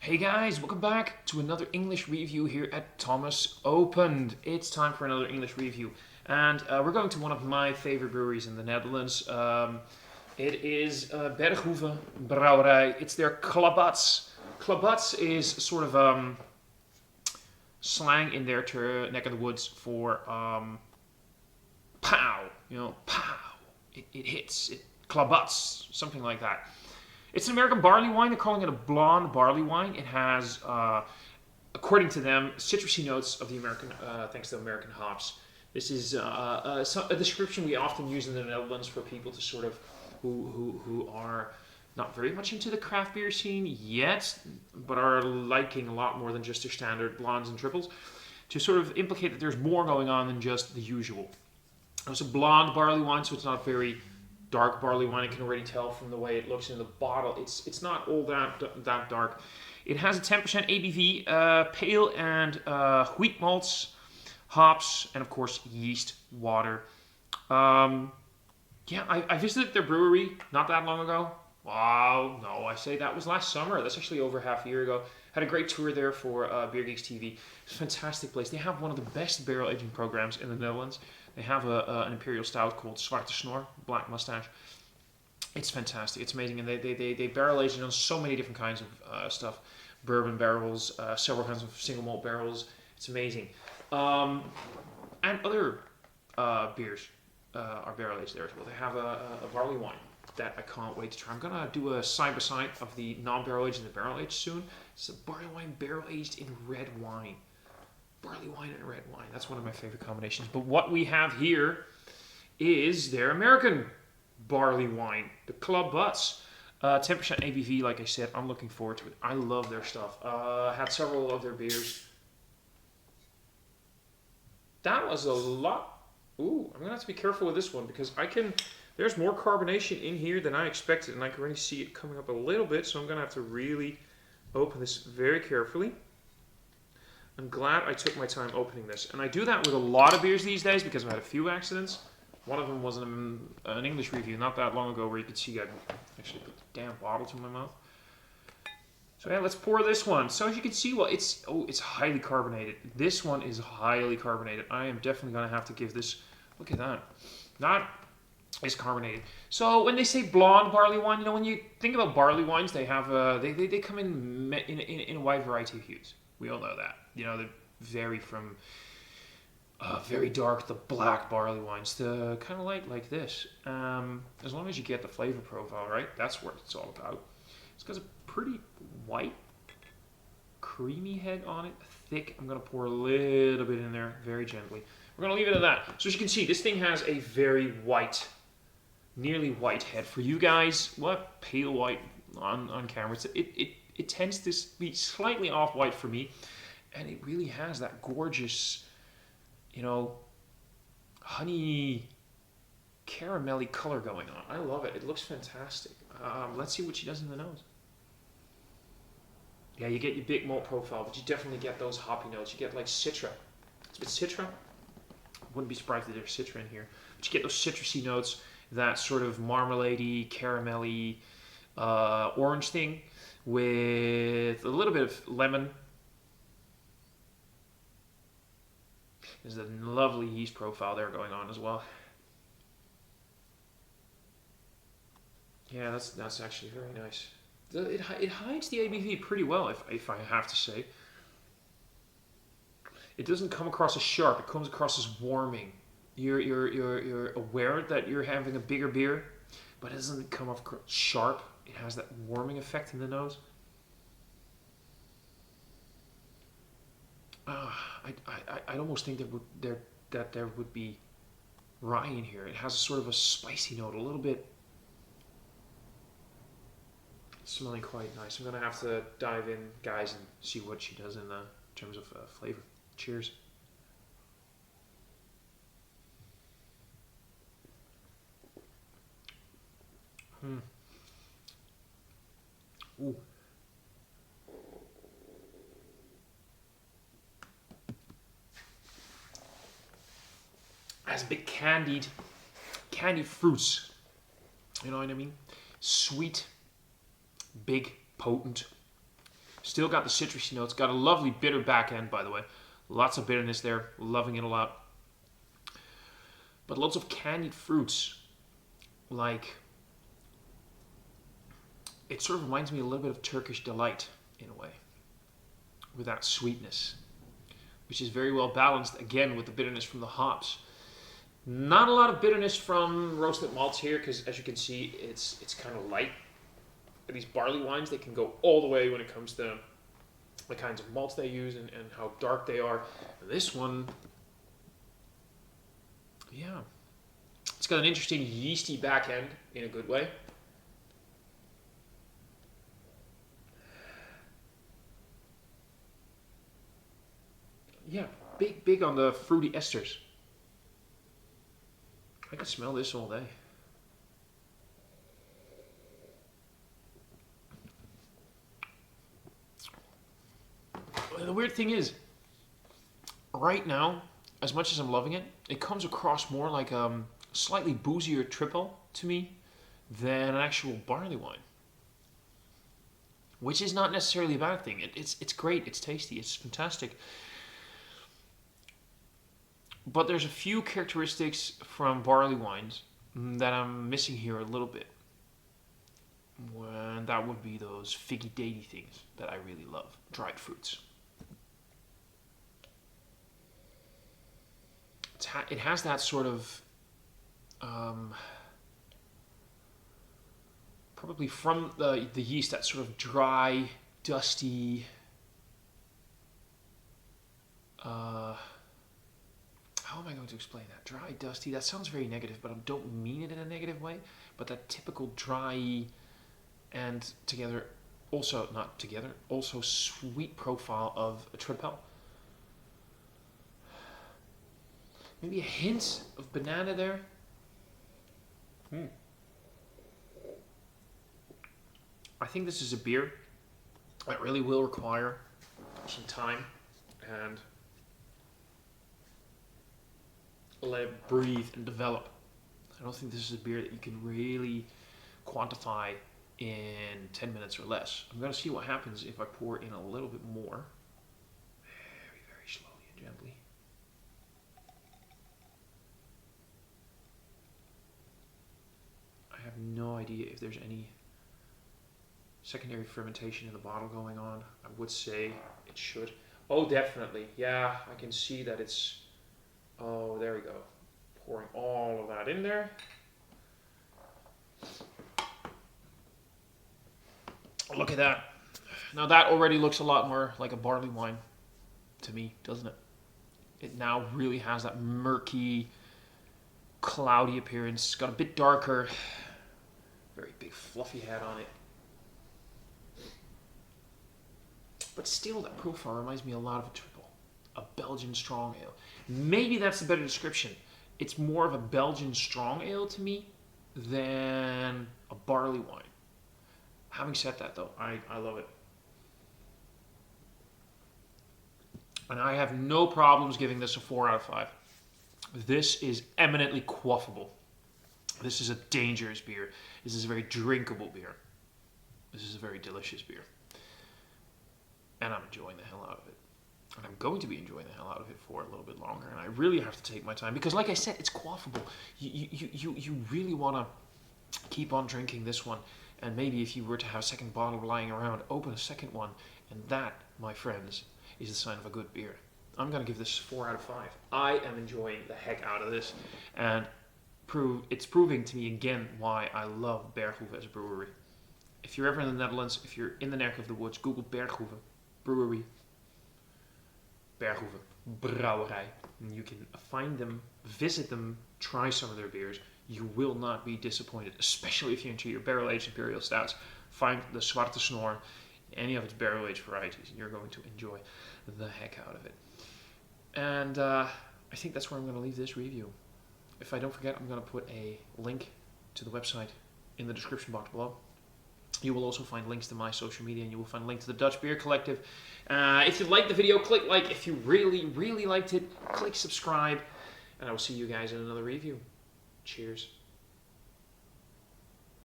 Hey guys, welcome back to another English review here at Thomas Opent. It's time for another English review, and we're going to one of my favorite breweries in the Netherlands. It is Berghoeve Brouwerij. It's their Klabats. Klabats is sort of slang in their neck of the woods for pow, pow. It hits. It Klabats, something like that. It's an American barley wine. They're calling it a blonde barley wine. It has, according to them, citrusy notes of the American, thanks to American hops. This is a description we often use in the Netherlands for people to sort of who are not very much into the craft beer scene yet, but are liking a lot more than just their standard blondes and triples, to sort of implicate that there's more going on than just the usual. It's a blonde barley wine, so it's not very dark barley wine. I can already tell from the way it looks in the bottle. It's not all that dark. It has a 10% ABV, pale and wheat malts, hops, and of course yeast, water. Yeah, I visited their brewery not that long ago. Wow, no, I say that was last summer. That's actually over half a year ago. Had a great tour there for Beer Geeks TV. It's a fantastic place. They have one of the best barrel aging programs in the Netherlands. They have an imperial stout called Zwarte Snor, Black Mustache. It's fantastic. It's amazing, and they barrel age on so many different kinds of stuff. Bourbon barrels, several kinds of single malt barrels. It's amazing, and other beers are barrel aged there as well. They have a barley wine that I can't wait to try. I'm gonna do a side by side of the non-barrel aged and the barrel aged soon. It's a barley wine barrel aged in red wine. Barley wine and red wine. That's one of my favorite combinations. But what we have here is their American barley wine, the Klabats. 10% ABV, like I said. I'm looking forward to it. I love their stuff. Had several of their beers. That was a lot. Ooh, I'm gonna have to be careful with this one because there's more carbonation in here than I expected, and I can already see it coming up a little bit, so I'm gonna have to really open this very carefully. I'm glad I took my time opening this. And I do that with a lot of beers these days because I've had a few accidents. One of them was an English review not that long ago where you could see I actually put the damn bottle to my mouth. So yeah, let's pour this one. So as you can see, well, it's highly carbonated. This one is highly carbonated. I am definitely going to have to give this, look at that. That is carbonated. So when they say blonde barley wine, when you think about barley wines, they have they come in a wide variety of hues. We all know that. They vary from very dark, the black barley wines, to kind of light like this. As long as you get the flavor profile right, that's what it's all about. It's got a pretty white, creamy head on it, thick. I'm going to pour a little bit in there very gently. We're going to leave it at that. So as you can see, this thing has a very white, nearly white head. For you guys, what? Pale white on camera. It tends to be slightly off-white for me, and it really has that gorgeous, honey caramelly color going on. I love it. It looks fantastic. Let's see what she does in the nose. Yeah, you get your big malt profile, but you definitely get those hoppy notes. You get like citra. It's a bit citra. Wouldn't be surprised if there's citra in here. But you get those citrusy notes, that sort of marmalade-y, caramelly, orange thing with a little bit of lemon. There's a lovely yeast profile there going on as well. Yeah, that's actually very nice. It hides the ABV pretty well, if I have to say. It doesn't come across as sharp. It comes across as warming. You're aware that you're having a bigger beer, but it doesn't come off sharp. It has that warming effect in the nose. I'd almost think that there would be rye in here. It has a sort of a spicy note, a little bit. Smelling quite nice. I'm gonna have to dive in, guys, and see what she does in terms of flavor. Cheers. Ooh. Has a bit candied fruits. You know what I mean? Sweet, big, potent. Still got the citrusy notes. Got a lovely bitter back end, by the way. Lots of bitterness there. Loving it a lot. But lots of candied fruits. Like, it sort of reminds me a little bit of Turkish Delight in a way. With that sweetness. Which is very well balanced, again, with the bitterness from the hops. Not a lot of bitterness from roasted malts here, because as you can see, it's kind of light. But these barley wines, they can go all the way when it comes to the kinds of malts they use and how dark they are. And this one, yeah, it's got an interesting yeasty back end in a good way. Yeah, big on the fruity esters. I could smell this all day. The weird thing is, right now, as much as I'm loving it, it comes across more like a slightly boozier triple to me than an actual barley wine. Which is not necessarily a bad thing. It's great, it's tasty, it's fantastic. But there's a few characteristics from barley wines that I'm missing here a little bit. And that would be those figgy datey things that I really love. Dried fruits. It has that sort of, probably from the yeast, that sort of dry, dusty, how am I going to explain that? Dry, dusty, that sounds very negative, but I don't mean it in a negative way. But that typical dry and also sweet profile of a tripel. Maybe a hint of banana there. I think this is a beer that really will require some time and let it breathe and develop. I don't think this is a beer that you can really quantify in 10 minutes or less. I'm going to see what happens if I pour in a little bit more. Very, very slowly and gently. I have no idea if there's any secondary fermentation in the bottle going on. I would say it should. Oh, definitely. Yeah, I can see that it's... Oh, there we go. Pouring all of that in there. Look at that. Now that already looks a lot more like a barley wine to me, doesn't it? It now really has that murky, cloudy appearance. It's got a bit darker, very big fluffy head on it. But still, that profile reminds me a lot of a triple. A Belgian strong ale. Maybe that's a better description. It's more of a Belgian strong ale to me than a barley wine. Having said that, though, I love it. And I have no problems giving this a 4 out of 5. This is eminently quaffable. This is a dangerous beer. This is a very drinkable beer. This is a very delicious beer. And I'm enjoying the hell out of it. And I'm going to be enjoying the hell out of it for a little bit longer. And I really have to take my time. Because like I said, it's quaffable. You really want to keep on drinking this one. And maybe if you were to have a second bottle lying around, open a second one. And that, my friends, is the sign of a good beer. I'm going to give this 4 out of 5. I am enjoying the heck out of this. And it's proving to me again why I love Berghoeve as a brewery. If you're ever in the Netherlands, if you're in the neck of the woods, Google Berghoeve Brewery. Berghoeve Brouwerij. And you can find them, visit them, try some of their beers. You will not be disappointed, especially if you're into your barrel-aged imperial stouts. Find the Zwarte Snor, any of its barrel-aged varieties, and you're going to enjoy the heck out of it. And I think that's where I'm going to leave this review. If I don't forget, I'm going to put a link to the website in the description box below. You will also find links to my social media, and you will find a link to the Dutch Beer Collective. If you liked the video, click like. If you really, really liked it, click subscribe. And I will see you guys in another review. Cheers.